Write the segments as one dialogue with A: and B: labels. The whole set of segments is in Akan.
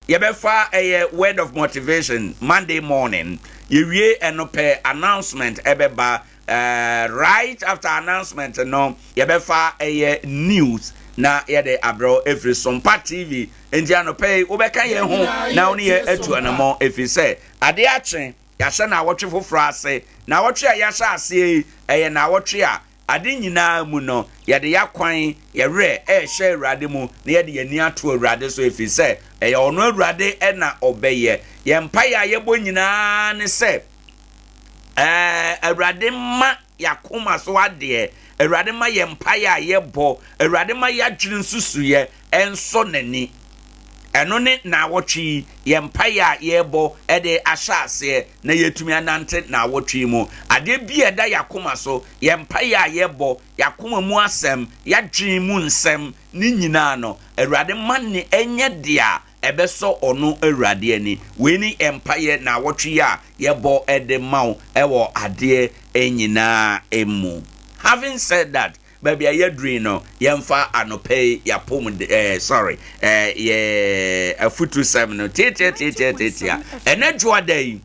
A: Yebefa a word of motivation Monday morning. Yewie enope announcement ebeba right after announcement no yebefa a news na yede abro every Sompa TV enji anope obeka ye ho na oni ye atu anamo efi se ade akye yahye na awotwe foforo ase na awotwe a yahye ase eye na awotwe a ade nyina mu no yede yakwan yere hye awurade mu na yede yani ato awurade so efi se eye ono awurade na obeye ye mpaya yebo nyina ne se awurade ma yakoma so ade awurade ma ye mpaya yebo awurade ma yadwene susuye enso nani eno ne na awotwe ye mpaya yebo ede ahyase na yetumi anante na awotwe mu ade bi eda yakoma so ye mpaya yebo yakoma mu asem yadwene mu nsem ni nyina no awurade ma ne enye dia ebeso ono awurade ani we ni empire na awotwe ya yebo ede maw ewo ade enyina emu. Having said that, baby, I dream no yemfa anope ya pom sorry ye afutu sem no tia enadwo adai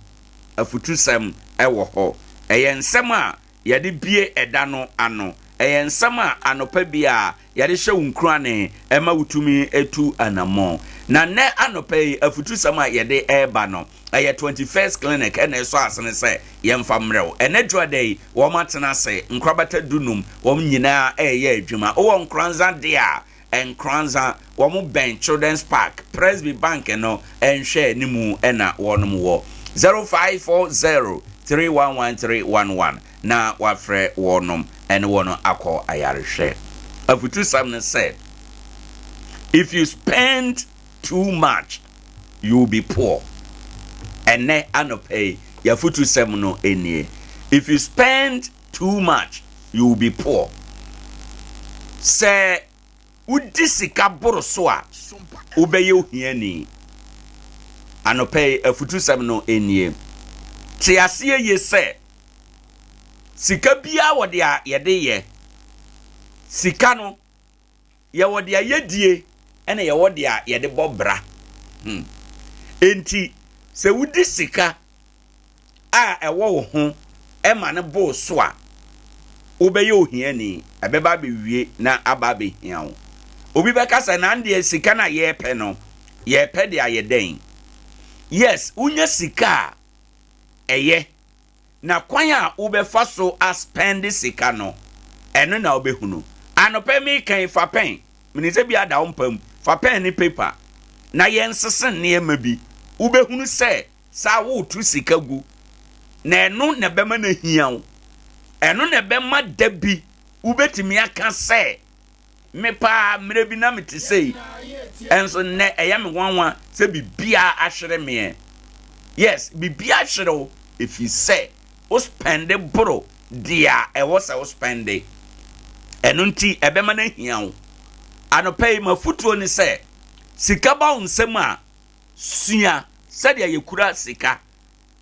A: afutu sem ewo ho ensem a yade bie eda no ano ensem a anopa bia yade hye wunkura ne ema wutumi etu anamo na ne anopa afutu sem a yade eba no 21st clinic ene so asene se yemfa mrew enadwo adai wo matena se nkrabata dunum wo nyina eye adwuma wo Nkoranza dia Nkoranza wo mu ben children's park Presby bank no enhwe nimu ena wonom wo 0540311311 na wafre wonom ene wono akọ ayarehwe afutu sam ne say if you spend too much you will be poor. And ne anope ya futu semuno enie. If you spend too much, you will be poor. Se udisika boroswa ubeye uhieni. Anope ya futu semuno enie. Te asiye ye se sika biya wadia yade ye. Sika no ya wadia yedie ene ya wadia yade bobra. Enti se wudi sika a ewo wo ho e ma ne bo so a obeye ohiani abeba be wie na aba be hia wo obi be kasa na ande sika na ye pe no ye pe de ayeden yes unya sika eye na kwan a obefa so a spend sika no eno na obehunu anope mi kan fa pen mini se bia da ompam fa pen ni paper na ye nsesen ne emabi ubehunu se sa wo tu sika gu na eno na bema na hiawo eno na bema dabi ubetimi aka se mepa mrebi na meti sei enso ne eya me wanwa se bibia ahwere me yes bibia ahwere if you say o spend bro dia e was o spend eno nti ebema na hiawo anopai mafutuo ni se sika ba onsem a sua sadia yekura sika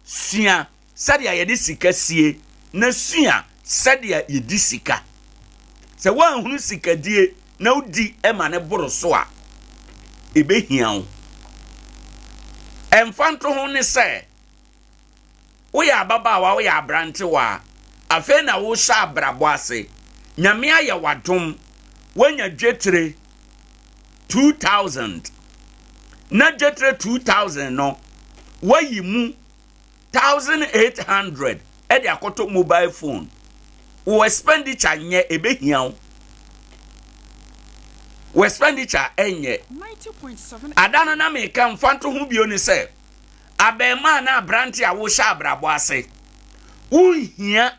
A: sua sadia yedi sika sie na sua sadia yedi sika se wan hunu sika die na udi ema ne boro so a ebehian emfanto ho ne se wo ya baba wa wo ya abrante wa afa na wo sha abrabo ase nyame aye wadom wanya dwetre 2000 na jetre 2000 no wayi mu 1800 e de akoto mobile phone wo expenditure nye ebehian wo expenditure enye 90.7 adana na me kan fanto hu bio ni se abema na branti a wo sha abrabo ase unhia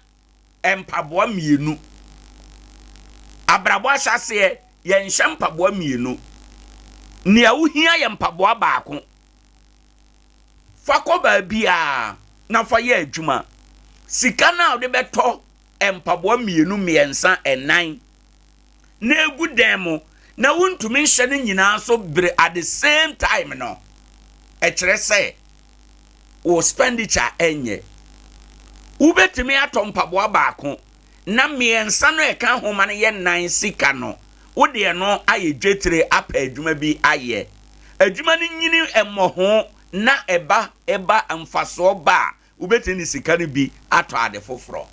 A: empaboa mienu abrabo asase ye nhye mpaboa mienu ni a uhia ye mpaboa baako fa ko ba bia na fa ye adwuma sika na ode beto empaboa mienu miensa enan na egu demo na wuntumi nhye ne nyina so bre at the same time no e kire se wo expenditure enye ubetimi ato mpaboa baako na miensa no e ka homa ne ye nan sika no wode no aye dwetre apa adwuma bi aye adwuma no nyini emmo ho na eba amfaso ba ubetini sika no bi ato ade foforo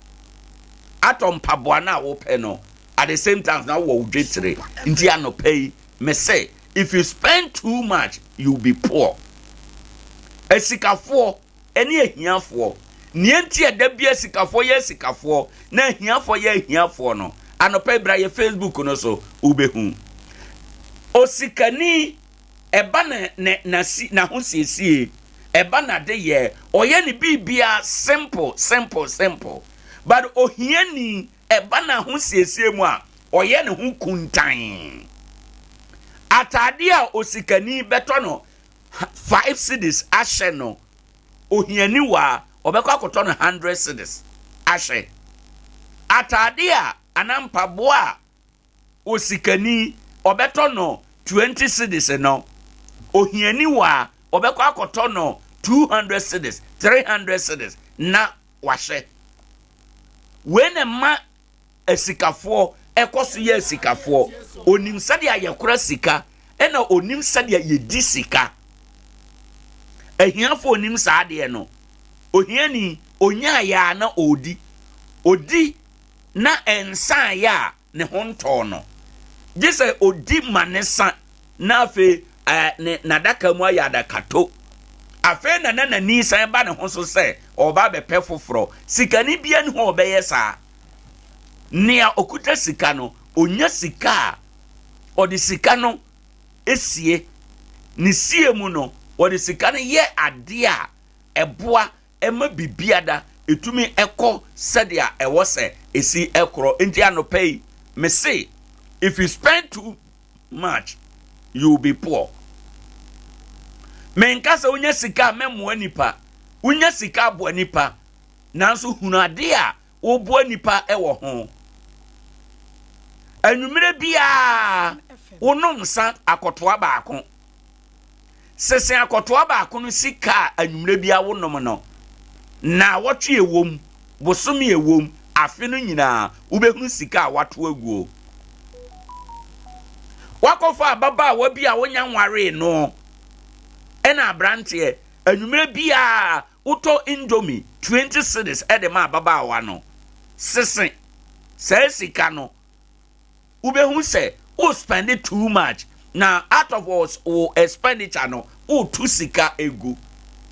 A: ato mpaboa na wo pɛ no at the same time na wo dwetre nti anopai me say if you spend too much you'll be poor esikafo eni ehiafo nienti edabia esikafo ye esikafo na ehiafo ye ehiafo no anopai bra ye Facebook no so ubehu osikani eba na ho siesie eba na de ye oye ni bibia simple but ohiani eba na ho siesie mu a oye ne ho kuntan atade a osikani beto no 5 cedis ahye no ohiani wa obekọ akoto no 100 cedis ahye atade a anampabo a osikani obeto no 20 cedis no ohiani wa obekọ akoto no 200 cedis 300 cedis na wahye when ma esikafo ekoso ye esikafo onim sade ayekora sika ena onim sade yedi sika ehiafo onim sade no ohiani onya ya na odi na ensan ya ne honto no gese odi manesa na afe na daka mu ya dakato afe na ni san ba ne ho so se oba be pe foforo sika ni bia ne ho obeye sa nia okuta sika no onya sika odi sika no esie ni sie mu no odi sika no ye ade a eboa ema bibiada etumi ekọ sadia ewo se esi ekro enti anopai me say if you spend too much you will be poor menkasa unya sika memmo nipa unya sika abo nipa nanso hunu ade a obo nipa ewo ho anumere bia wonom sa akotoa baako sesen akotoa baako no sika anumere bia wonom no na wotwe ewom bosomi ewom afe no nyina ubehunu sika wato aguo wakofa baba wa bia wonya nware no ena branche anumere bia uto indomie 20 cedis edema baba wa no sesen sika no ubehu se o spend it too much now out of us o expenditure no o tu sika egu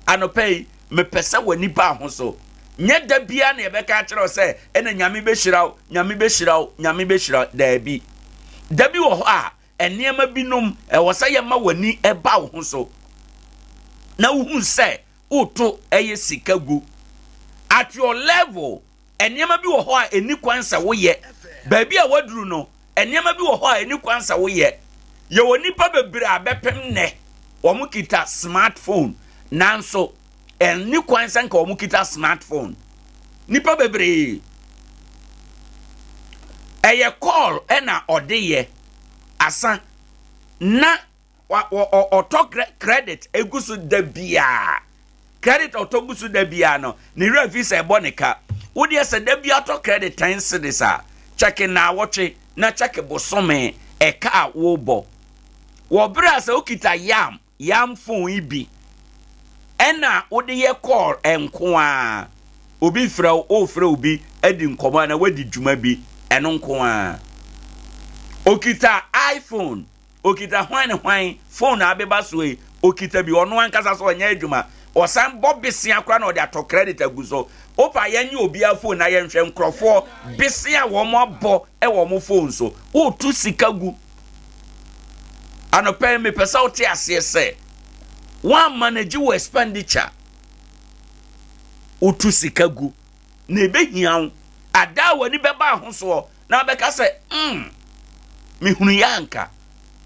A: anopai me pese wani ba ho so nye da bia na ebeka kire se ena nyame behiraw da bi wo ho a enema binom wo se ye ma wani eba wo ho so na wo se o to eye sika gu at your level enema bi wo ho a eni kwansa wo ye ba bi a waduru no enema bi wo ho a eni kwansa wo ye woni pa bebre abepem ne wo mu kita smartphone nanso eni kwansa nka wo mu kita smartphone nipa bebre eye call ena odeye asa na auto credit egusu da bia credit autogusu da bia no ni revisa ebonika wodi ese da bia auto credit 10 cedis a check na watche na check bosome eka wo bo wo bra se okita yam phone ibi ena wodi ye call enko a obi fra obi edi nkomo na wadi dwuma bi eno nko a okita iPhone okita hwan phone abeba so e okita bi ono ankasa so nya adwuma osan bobisia kra na odi ato credit aguso opa yenye obi a phone na yenhwe nkrofo bisia wo mo abo e wo mo phone so o tu sika gu anope me pesa o ti ase se one manage wo expenditure o tu sika gu na ebehian ada wani beba ho so na beka se me hunu yanka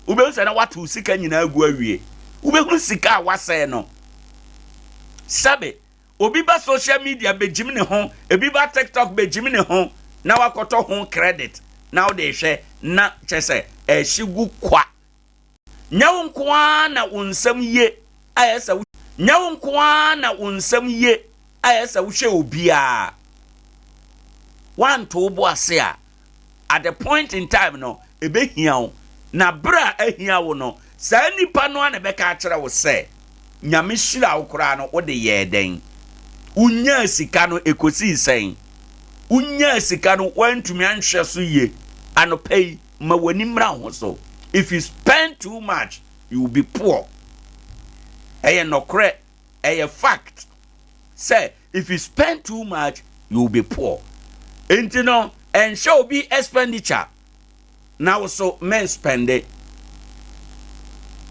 A: ube se na watu sika nyina agu awie ube hunu sika wase no sabe obi ba social media bejim ne ho ebi ba TikTok bejim ne ho na wakoto ho credit na o de hwe na chese ehyigu kwa nyawo nkoa na unsam ye ayesa nyawo nkoa na unsam ye ayesa wo hwe obi a one to bo ase a at the point in time no ebehiawo na bra ahiawo no sa nipa no ana beka akere wo se nyame hyira wo kra no wo de ye den unya sika no ekosi sen unya sika no wantumi anhwe so ye anopei ma wani mra ho so. If you spend too much you will be poor. Nokre fact say if you spend too much you will be poor. Enti no and shall be expenditure now so men spend it.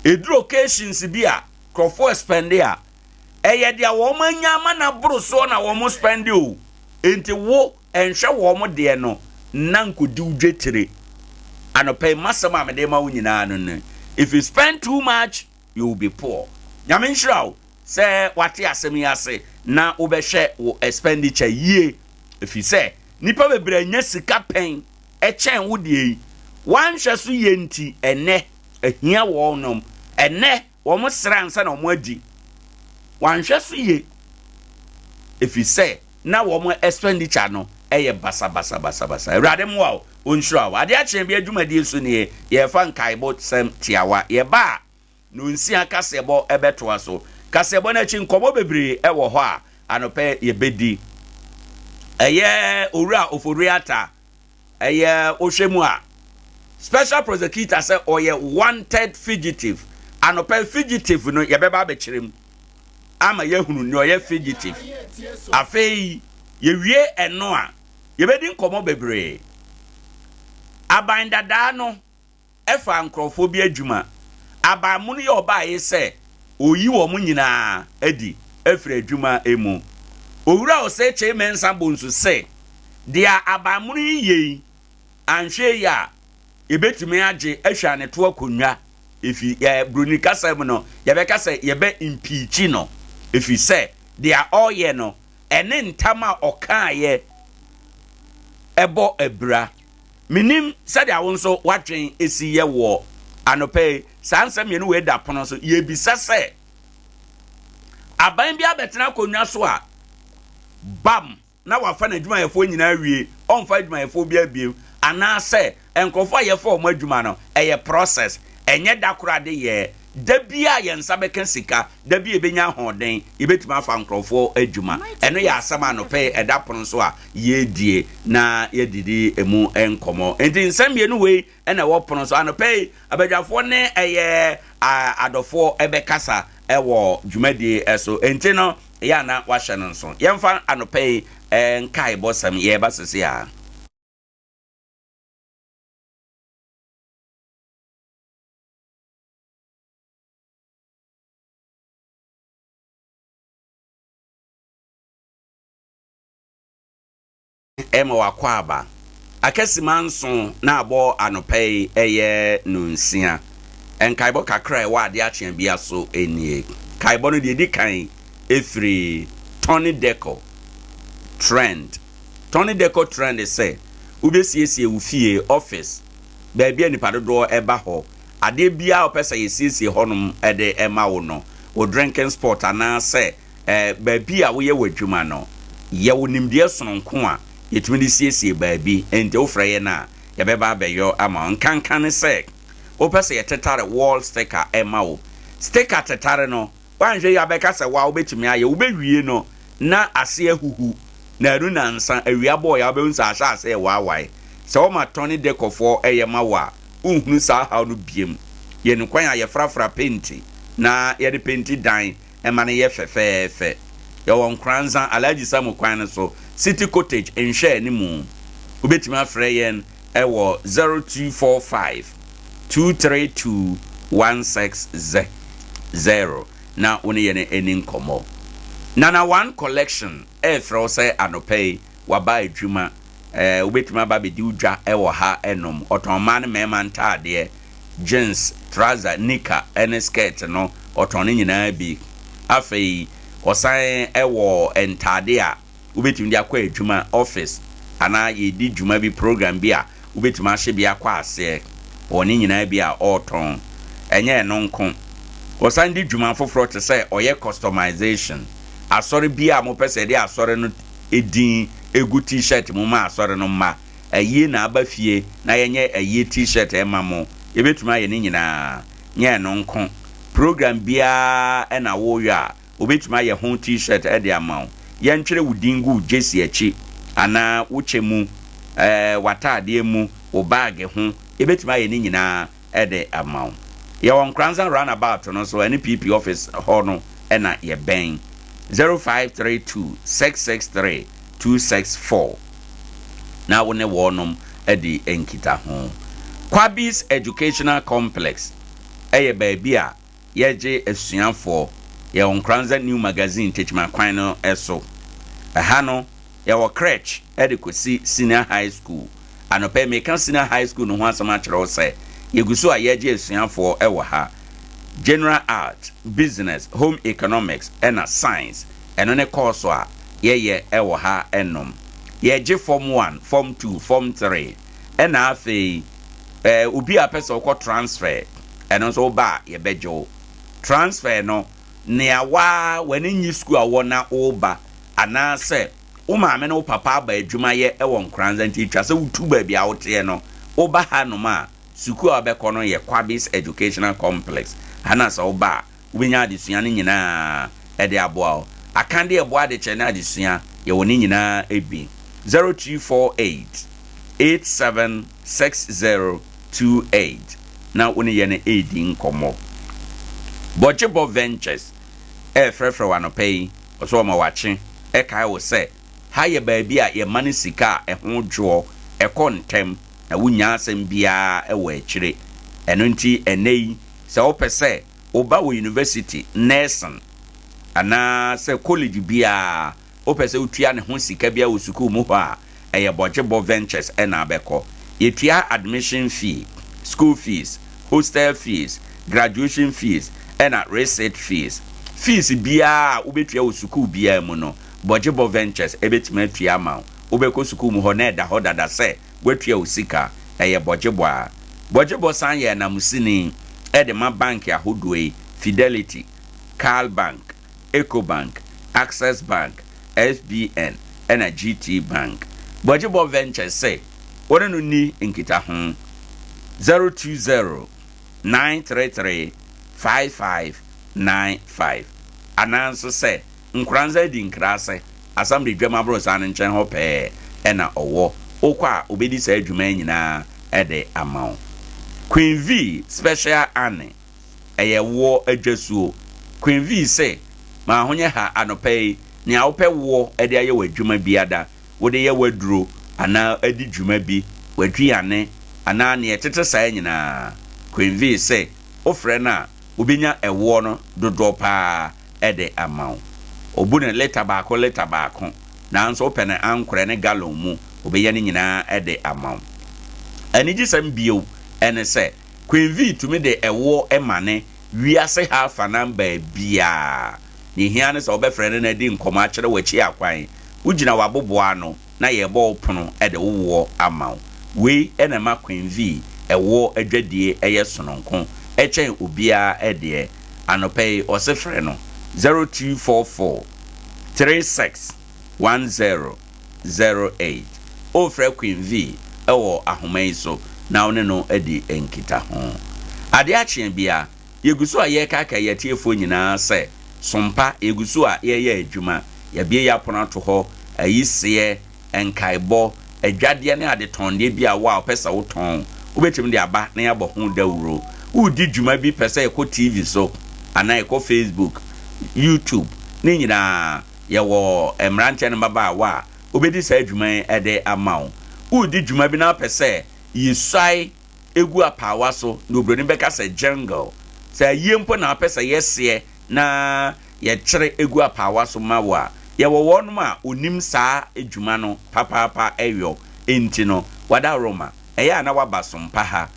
A: Edru occasions bi a crofo spend it a dia wo manyama na bro so na wo spend o. Enti wo enhwe wo mo de no nankodi udwetire anopay masama me de ma wo nyina no. If you spend too much you will be poor. Nyame nhyiraw say wate asemi ase na wo be hwe wo expenditure ye. If you say nipa bebre nya sika pen chen wo de wan hwe so ye nti ene ahia wo nom ene wo mo sransa na mo adi wan hwe so ye. If you say na wo mo expenditure no basa awurade mo wa onhura wa Adea Akye Abia adwumadi so ne ye fa nkaibot sem tiawa ye ba no nsia kasebo ebeto so kasebo na chi nkomo bebre wo ho a anope ye bedi owura oforiata ohwemu a special prosecutor say oye wanted fugitive anope fugitive no ye beba abekirem ama ye hunu ni oye fugitive afei ye wie eno a ye bedi nkomo bebre aban dada no efa nkrofo bi adwuma aban mu no ye oba ye se oyi wo mu nyina adi efre adwuma emu owura o se che mensa bonsu se dia aban mu no yi anhwe ya ebetumi age ahwa ne to akonwa efi bruni kasam no ye be kase ye be impeach no efi se dia oye no ene ntama okaye ebo ebra minim said I won so watching esi ye wo anope sansam ye no we da pono so ye bisa se aban bia betena konwa so a bam na wafa na adwuma yefo nyina wie onfa adwuma yefo bia biem ana se enkofo yefo mo adwuma no eye process enye dakora de ye da bia ye nsa beka sika da bia benya hoden yebetuma afa nkrofo adwuma eno ya asama no pe eda pono so a ye die na ye didi emu enkomo enti nsam ye no we ena wo pono so ano pe abadwafo ne eye adofo ebekasa ewo dwumadi eso enti no ya na wahye no so yemfa ano pe nkai bosam ye basese a ema wakwaba akasimanso na abo anopei eye nunsia enkaibo kakra wa Adea Akye Abia so enie kaibo no de kan efri Tony Deco trend say ubesiesie ufie office ba bia ni padodo eba ho ade bia opesa yesiesie honum ede ema wo no wo drinking sport ana say ba bia wo ye wadwuma no ye wo nimde sononko a yetumi di siesie baabi ente ofraye na ye beba abeyo ama nkankan se opese ye tetare wall sticker ema wo sticker tetare no wanhwe ya beka se wa obetumi aye obewie no na ase ahuhu na ru na nsa awia boy ya obewunsa ahya ase waawai se o ma Tony Deco for eyema wa unhunu sa ha no biem ye nkwan ya ye frafra painti na ye de painti dan ema ne ye fefefe ye won Nkoranza Alhaji Samu kwan so City Cottage enhwe ni mu obetumi afre yen ewo 0245 232 1600 na woni ye ne eni nkomo Nana one collection fro say anopay waba adwuma obetuma ba be di udwa ewo ha enom otonman mema ntade jeans trouser nika and skirt no oton nyina bi afei osan ewo entade a obetumi di akwa adwuma office ana ye di dwuma bi program bi a obetuma hye bi akwa ase oni nyina bi a oton enye no nko osan di dwuma foforo te say oye customization asori bia mo pese de asori no edin egu t-shirt mo ma asori no ma ayi na aba fie na yenye ayi t-shirt ema mo ebetuma ye ni nyina nye no nko program bia na wo ya obetuma ye ho t-shirt e de amaw ye ntwere wudingu jesi achi ana wochemu watade mu wo bag ho ebetuma ye ni nyina e de amaw ye won Nkoranza roundabout no so any PP office ho no e na ye ben 0532663264 na wone wonom e di enkita ho Kwabis Educational Complex eye baabia yeje asuafo ye Nkoranza new magazine techma kwan no eso ha no ye wo crèche e de kosi senior high school anope meka senior high school no ho asama kire wo se yeguso a yeje asuafo e wo ha general art business home economics and science eno ne course a ye e wo ha enom yeje form 1 form 2 form 3 and afi obi a person ko transfer eno so ba ye bejo transfer no ne awa wani nyi school awo na oba ana se o maame no papa ba adwuma ye e won Nkoranza nti se wutu ba bia wote no oba ha no ma school abekọ no ye Kwabis Educational Complex ana so oba ubenya adesua ne nyina e de aboa akande ebo ade che na adesua ye woni nyina ebi 0248 876028 na woni ye ne edi nkomo Bojibo Ventures frefre wano pay oso ma wache kai wo se ha ye baabi a ye mane sika ho dwo kontem na wunya asem bia wo akire eno nti enei se opese oba wo university nursing ana se college bia opese utua ne ho sika bia wo suku mu ho a eye Bojibo Ventures na abeko ye tua admission fee school fees hostel fees graduation fees and research fees bia ubetua wo suku bia mu no Bojibo Ventures ebetima tua ma ubeko suku mu ho na da ho dada se watua wo sika eye Bojibo san ye na musini edema bank ahodoi Fidelity, Carl Bank, Eco Bank, Access Bank, SBN and a GT Bank. Bojibo Ventures say one no ni nkita ho 020 933 5595 ananso se Nkoranza di nkrase asam de dwama bro san nchen ho pe na owo okwa obedi sa adwuma nyina de amount Queen V special Anne eye wo adwasuo Queen V say ma honye ha anope ni a wope wo de aye wadwuma biada wo de ye waduro ana adi dwuma bi wadwiane ana ne etete sa nyina Queen V say ofre na obinya ewo no dodo pa ede amount obune leta baako na nso opene ankore ne gallon mu obeya ne nyina ede amount aniji sam bio ene se Queen V tumi de ewo emane wiase half number bia ni hia ne se obefre ne di nkoma akere wachi akwan ugina waboboa no na ye bo pono ede wo amount we ene ma Queen V ewo adwadie eye sononko echen obia ede anopay osefre no 0244 361008 ofre Queen V ewo ahomai so na one no edi enkita ho Adea Akye Abia yeguso a ye kaka ye tiefo nyina se sompa yeguso a ye adwuma ye bie ya pono to ho ayise enkaibo adwade ne ade tonde bia wa opesa wo ton obetim de aba na ya bo ho dawuro udi dwuma bi pesa e ko TV so ana e ko Facebook YouTube ni nyina ye wo emranche ne baba wa obedi sa adwuma ede amaw udi dwuma bi na pesa yisai egu apawa so no broni beka se jungle sa yempo na pesa yese na ye kire egu apawa so mawa ye wo wonum a onim saa adwuma no papa eyo enti no wada roma eya na waba sompa ha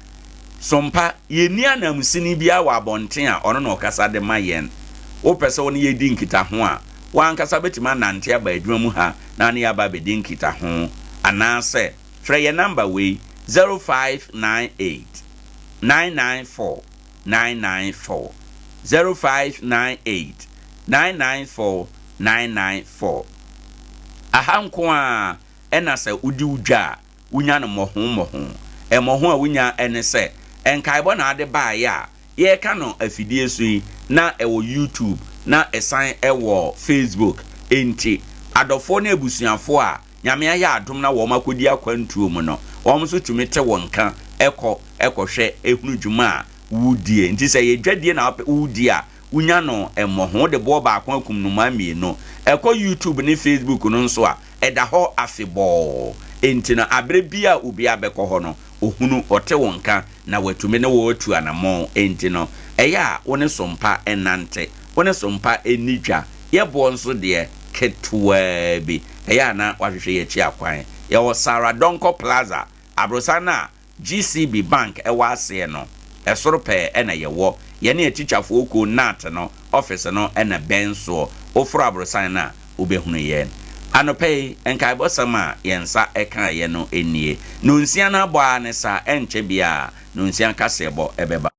A: sompa ye ni anamsini bia wa abonten a ono na okasa de mayen wo pese woni ye di nkita ho a wan kasa betima nante aba adwuma mu ha na ne aba be di nkita ho anase frɛ ye number we 0598 994 994 0598 994 994 ahanko a ena se udi udwa unya no moho a wunya ene se enkaibo na ade ba ya ye ka no afidie so yi na ewo YouTube na esan ewo Facebook enti adofo na ebusuafo a nyame aya adom na wo makodi akwantuo mu no wo so tumi te wonka ekohwe ehunu dwuma a wudie nti se ye dwadie na wudie a unya no ho de bo ba akwa akum no mamie no YouTube ni Facebook no nso a eda ho afebo enti na abre bia obi abekọ ho no ohunu ote wonka na watumi ne wo atu anamon enti no eya woni sompa enante woni sompa enidwa ye bo nso de ketua bi eya na wahwehwe ye chi akwan ye wo Sara Donko Plaza abrosana GCB Bank ewa ase no esoro pe ena ye wo ye ne teacherfo ko nat no office no ena benso ofro abrosan na obehunu ye anope enkai bosama yensa eka ye no enie no nsia na abo anesa enche bia no nsia kasebo ebeba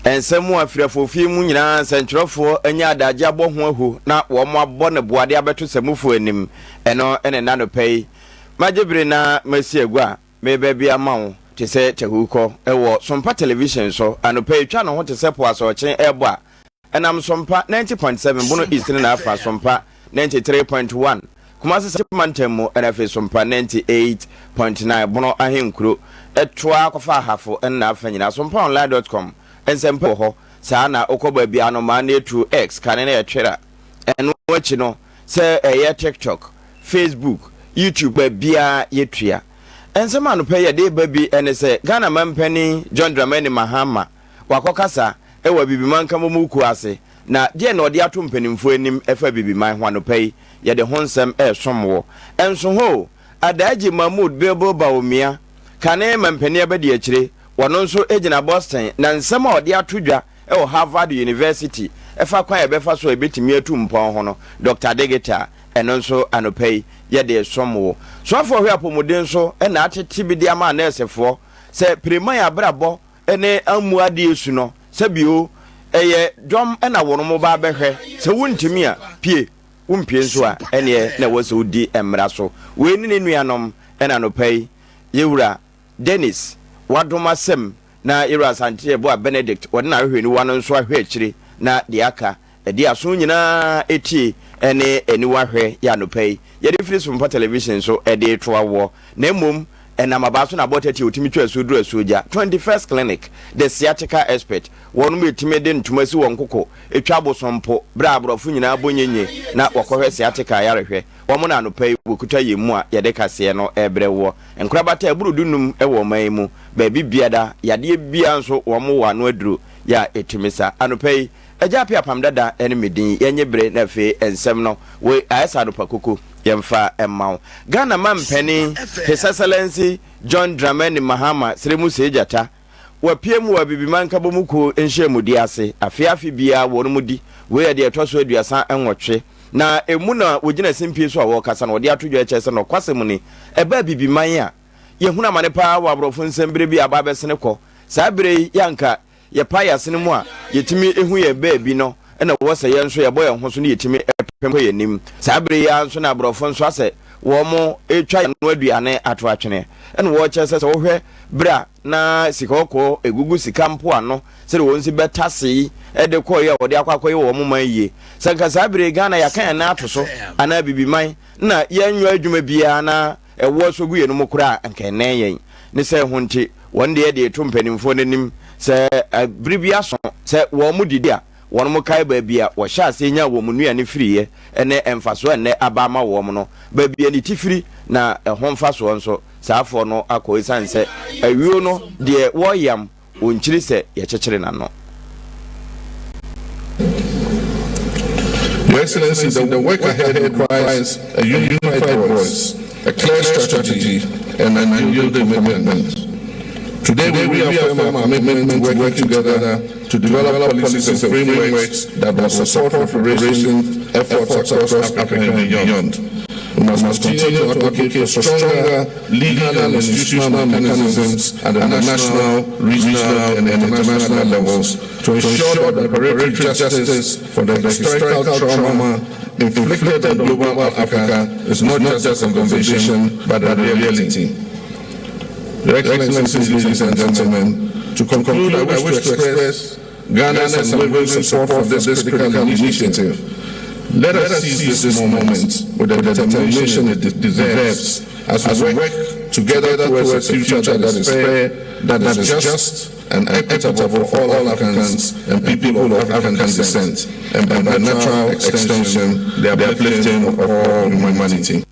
B: ensemu afirafofie mu nyina sentwerofo anya adagye abɔ ho ahu na wo mo abɔ ne boade abeto samufu anim eno ene nanopɛi magyebre na masi agua me ba bia ma wo te se tehuko ewo Sompa television so anopɛi twa no ho te se po asɔkyen ebo a enam Sompa 90.7 bono eastern na afa Sompa 93.1 kuma se mantemu NF Sompa 98.9 bono ahenkuro etoa kofa hafo na afa nyina sompaonline.com ensempo ho saa na okoba bia no ma na true x kane na etwera eno achi no se eye TikTok, Facebook, YouTube bia yetua ensema no pɛ de ba bi ene se Ghana mampani John Dramani Mahama wakokasa ewa bibiman kamomu ku ase na die na ode ato mpanimfo anim efa bibiman ho no pɛ ye de honsem somwo enso ho Adagye Mahmud Bebo Baomia kane mampani abadi akire wono nso ejina Boston na nsɛm a ɔde ato dwa ɛwɔ Harvard University ɛfa kwan ɛbɛfa so ebetimi atu mpɔn ho no Dr. Degeta ɛno nso anopai yɛde somwo so afɔ hwe apɔmuden so ɛna atete bi de ama nursefoɔ sɛ preman abrabɔ ɛne amuade esu no sɛ bio ɛyɛ dɔm ɛna wɔn mo ba bɛhwɛ sɛ wuntimi a pie wumpie nso a ɛne na wɔsɛ udi mmra so we ne nuanom ɛna anopai yewura Dennis wadomasem na yewura Sante Ebo Benedict wɔde na ahwɛ ni wano nso ahwɛ akyire na de aka ɛde aso nyinaa etie ɛne eniwa hwɛ ya anopai yɛde firi Sompa television so ɛde to awo na mmom ɛnam abaso na bɔtɛti otimi twa so duro soja 21st clinic the sciatica expert wɔn mu etimi de ntoma si wɔn kokɔ etwa bosompo bra abrɔfo nyinaa bonyenye na wɔkɔhwɛ sciatica yarehwɛ wɔn na anopai wɔkuta yemu a yɛde kaseɛ no ɛbrɛ wɔ nkrabata eburu dunum ɛwɔ man mu baabi biada yadeɛ bia nso wɔn wɔ ano aduro ya etimisa anopai Adea Akye Abia dada ene medin yenye bre na fe ensem no we ayesa do pakoko yemfa emmaw Ghana mampani His Excellency John Dramani Mahama Sremu Sejata wa PM wa bibiman kabomuko enhyemu di ase afiafi bia wonu mudi we de etoso aduasa enwotwe na emu na wogina simpie so a wo kasa na wo de atodwo eche se no kwasem ni eba bibiman a yehuna mane pa wa abrofo nsembere bi aba besene ko saa bere yanka ye pa yasene mu a yetimi ehu ye baabi no na wo se ye nso ye boye ho so ne yetimi epemko yenim saa bere ya nso na abrofo nso ase wo mo etwa no aduane ato atwene na wo che se wo hwe bra na sikoko egugu sikampo ano se wo nsi betase de ko ye wo de akwakoye wo mo man yie sanka saa bere Ghana ya kan na ato so ana bibiman na yenwa adwuma bia na ewo so gu ye no mokura ankenene yen ne se honti won de de to mpanimfo nanim se bribia so se wo mu didi a won mo kai ba bia wo sha se nya wo mu nuane friye ene emfaso ene abama wo mo no ba bia ni tifiri na ho mfaso nso saafo no akọ isanse awio no de wo yam onchiri se ye chechire na no.
C: Your Excellency, the work ahead requires a unified voice, a clear strategy, and an unyielding commitment. Today we reaffirm our commitment to work together to develop policies and frameworks that will support preparation efforts across Africa and beyond. We must continue to advocate for stronger legal and institutional mechanisms at the national, regional, and international levels to ensure that reparatory justice for the historical trauma inflicted on global Africa is not just a conversation but a reality. Your Excellencies, ladies and gentlemen, to conclude, I wish to express Ghana's unwavering support for this critical initiative. Let us seize this moment with the determination it deserves as we work together towards a future that is fair, that is just and equitable for all Africans and people of African descent, and by natural extension, the uplifting of all humanity.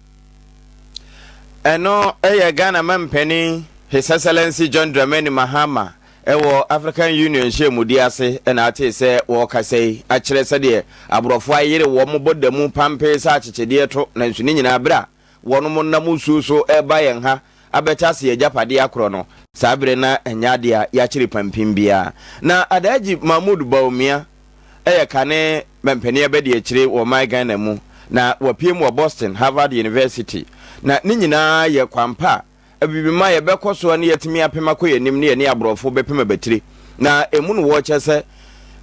B: And no, Ghana mampeni His Excellency John Dramani Mahama ewo African Union shemudi ase na ate se wo kasei a kire se de abrofo ayire wo mo bodamu pampe sa achechede to na nsuni nyina bra wono mo nam suso eba yen ha abeta se yajapade akro no sabire na enyade a ya kire pampim bia na adaji Mahmud Baumia kane mempeni ebede akire wo my Ghana mu na wapiem wo Boston Harvard University na ni nyina ye kwampa abibima ye bekoso ne yetimi apema ko yenim ne ye ne abrofo bepema betire na emu no wo kyese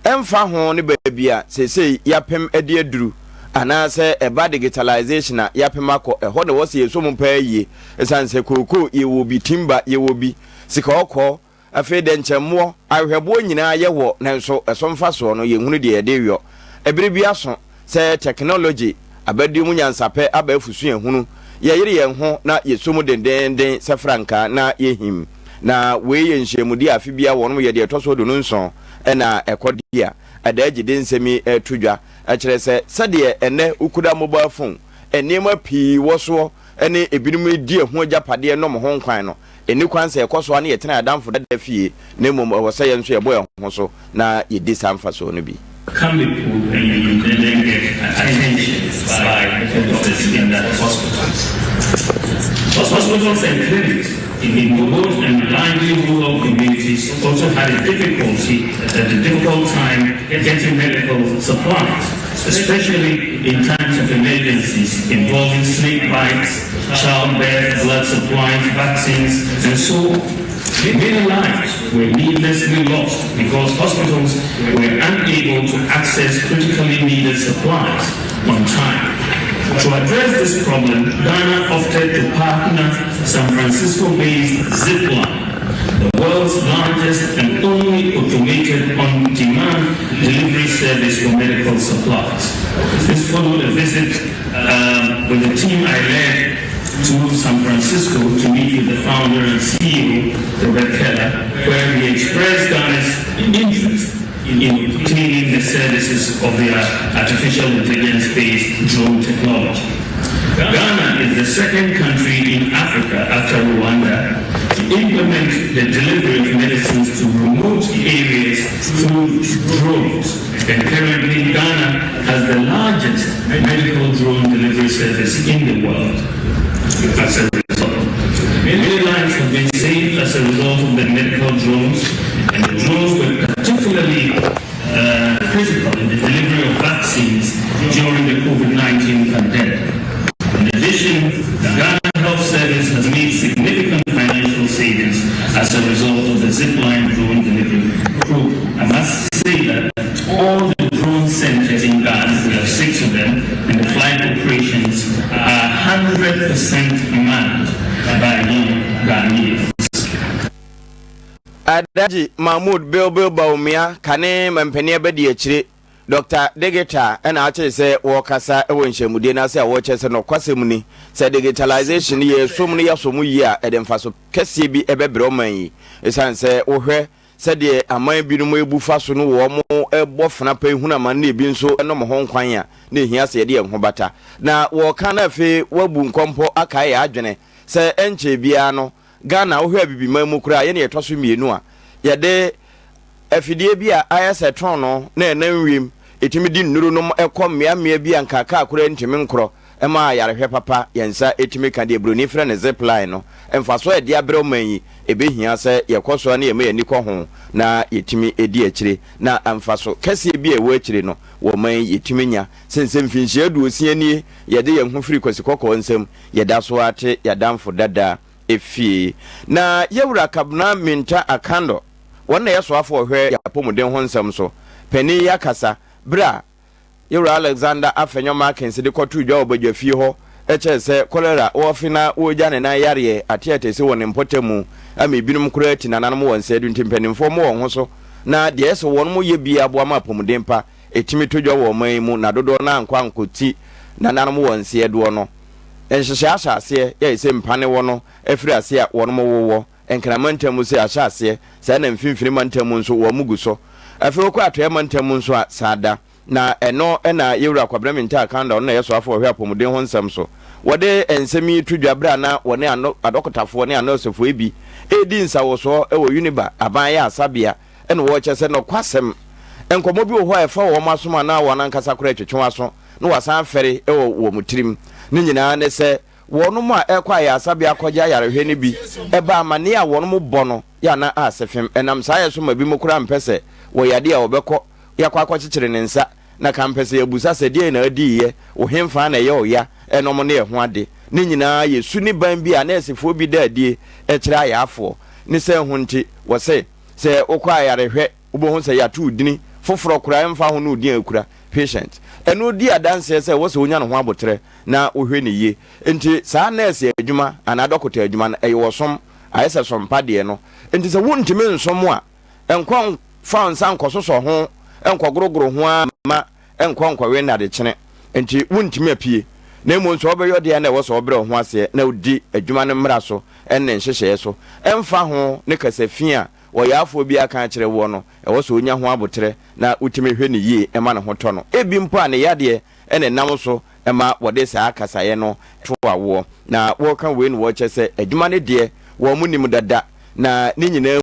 B: emfa ho ne baabia sesei yapem ade aduru anase eba digitalization a yapema ko eho ne wo se yeso mu paaye esanse kokoo ye wo bi timba ye wo bi sika okọ afi de nchemmo ahwebo nyina ye wo nanso esomfa so no ye hunu de ye de wio ebere bia so se technology abadi mu nyansape aba afusu ye hunu ye yire ye ho na yesomu dendenden se franka na yehim na we ye nhyiemudi afi bia wono ye de toso do nson na ekodia adaji de nsemi tudwa a kire se de ene ukuda mobile phone enema pii woso ene ebinum di ho japade no mo ho nkwan no eni kwan se ekoso na ye tena adamfo da fie na mom wo se ye nso ye boy ho so na ye di samfa so no bi
D: come and you then get attention by the doctors in that hospital. Hospitals and clinics in remote and largely rural communities also had a difficult time getting medical supplies, especially in times of emergencies involving snake bites, childbirth, blood supplies, vaccines, and so on. Many lives were needlessly lost because hospitals were unable to access critically needed supplies on time. To address this problem, Ghana opted to partner San Francisco-based Zipline, the world's largest and only automated on-demand delivery service for medical supplies. This followed a visit with the team I led to San Francisco to meet with the founder and CEO, Robert Keller, where we expressed Ghana's interest in obtaining the services of their artificial intelligence-based drone technology. Ghana is the second country in Africa after Rwanda to implement the delivery of medicines to remote areas through drones. And currently, Ghana has the largest medical drone delivery service in the world. As a result, many lives have been saved as a result of the medical drones, and the drones were particularly critical in the delivery of vaccines during the COVID-19 pandemic. In addition, the Ghana Health Service has made significant financial savings as a result of the Zipline drone delivery program. I must say that all the drone centers in Ghana, we have 6 of them, and the flight operations are 100% manned by young Ghanaians.
B: Adaji Mahmoud Bilbil Baumia, Kane Mampenia Bedi Dr. Degeta, and I say, Wakasa, Ewenshe Mudina, say, watches and Quasimuni, said digitalization ye, so many years from year, and then Faso Kessibi Ebebromai. It's answer, Ohe, said ye, a my binumu buffasunu, or more a boffna pay huna mani bin so, and no home quanya, near here say, dear Hobata. Now, Wakana fe, Wabun compo, Akai Ajane, say, Enche Biano. Ghana wo hwe bibima mu kura ye ne yetoso mienu a ye de afidie bi a ayese tron no na enanwiem etimi di nnuru no ekọ mmea bi ankaka akura ntimi nkro ema yarehwe papa yensa etimi ka de broni frɛ ne zipline no emfaso e de abrɛ manyi ebehia sɛ yekoso na yema yani kɔ ho na yetimi edi akire na amfaso kase bi ewo akire no wo man yetimi nya sensem finhye aduosia nie ye de ye ho firi kwasikɔkɔ nsam ye da so ate ya damfo dada efie na yewura kabna minta akando wona yeso afo hwe yapomuden ho nsam so pani yakasa bra yewura Alexander afenyo Markins de kotu dwa obadwa fie ho eche se cholera ofina oja ne na yare atiate se won impotemu ama binum kura ati nananom won se du ntimpanimfo mo won ho so na de yeso won mo ye bia abo ama pomuden pa etimi todwa wo man mu na dodo na ankwa ankoti nananom won se do no enhyehyɛ ahyase ya ese mpane wo no efiri ase a wono mo wowo enkramantam se ahyase sɛ na mfimfini mantam nso wo mugu so afiri ko atoya mantam nso a sada na eno na yewura kwabra minta akanda no yeso afọ hwe apomuden ho nsam so wode ensemi tudwabra na wone adokotafo ne anosefo ebi edi nsawo so ewo uniba aban ya asabia ene wo kyese no kwasem enkomo bi wo ho efa wo masoma na wona nkasa kora twetwe so no wasan fere ewo wo mutirim ni nyina ne se wono a ekwa ya asabia akogya yarehwe ne bi eba amane a wono mo bono ya na asefem enam sa yeso ma bi mokura mpese wo yade a obekọ yakwa akọchichire ne nsa na kampese yabusa se die na adiye wo hemfa na ye oya enom ne ho ade ni nyina yesu ni ban bi a na esefo bi da adie ekira ya afo ni se ho nti wo se okwa yarehwe ubo se ya tu dini foforo kura emfa ho no din akura patient enu di adanse se wo se onya no ho abotre na ohwe ne ye nti saa nurse adwuma ana dokota adwuma na eyo som ayese sompa de no nti se wontime nsom a enkon fa nsa nkososo ho enkogorogoro ho ama enkonkwe na de kyene nti wontime apie na emu nso obeyo de na wo so obre ho ase na odi adwuma ne mmra so enne nhyehyeye so emfa ho ne kasafia wo yafo bi aka kire wo no wo so onya ho abotre na utime hwe ne yie ema ne ho to no ebi mpo ane yade ene nam so ema wode sa akasaye no to awo na wo kan we no wo kyese adwuma ne de wo munim dada na ne nyina